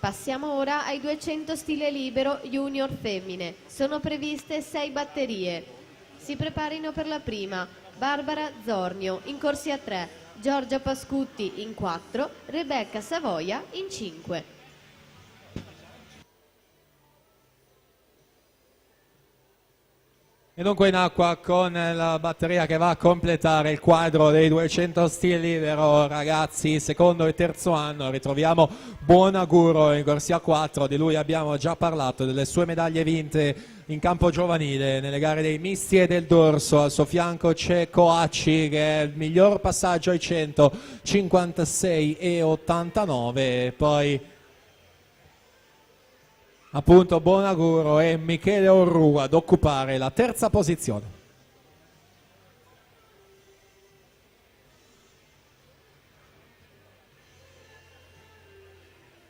Passiamo ora ai 200 stile libero junior femmine. Sono previste 6 batterie. Si preparino per la prima Barbara Zornio in corsia 3, Giorgia Pascutti in 4, Rebecca Savoia in 5. E dunque in acqua con la batteria che va a completare il quadro dei 200 stile libero, ragazzi, secondo e terzo anno. Ritroviamo Buonaguro in corsia 4, di lui abbiamo già parlato, delle sue medaglie vinte in campo giovanile nelle gare dei misti e del dorso. Al suo fianco c'è Coacci, che è il miglior passaggio ai 100, 56 e 89, poi appunto Buonaguro e Michele Orru ad occupare la terza posizione.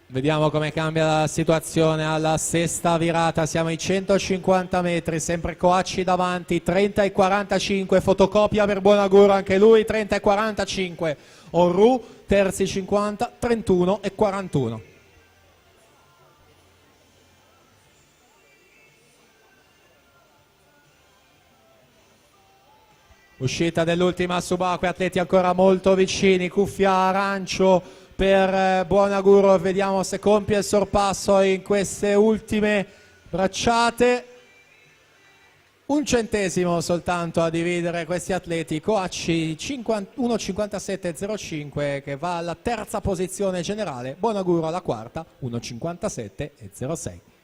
Vediamo come cambia la situazione alla sesta virata, siamo ai 150 metri, sempre Coacci davanti, 30 e 45, fotocopia per Buonaguro, anche lui 30 e 45, Orru terzi 50, 31 e 41. Uscita dell'ultima subacquea, atleti ancora molto vicini, cuffia arancio per Buonaguro, vediamo se compie il sorpasso in queste ultime bracciate. Un centesimo soltanto a dividere questi atleti. Coacci 1,57,05 che va alla terza posizione generale, Buonaguro alla quarta 1,57,06.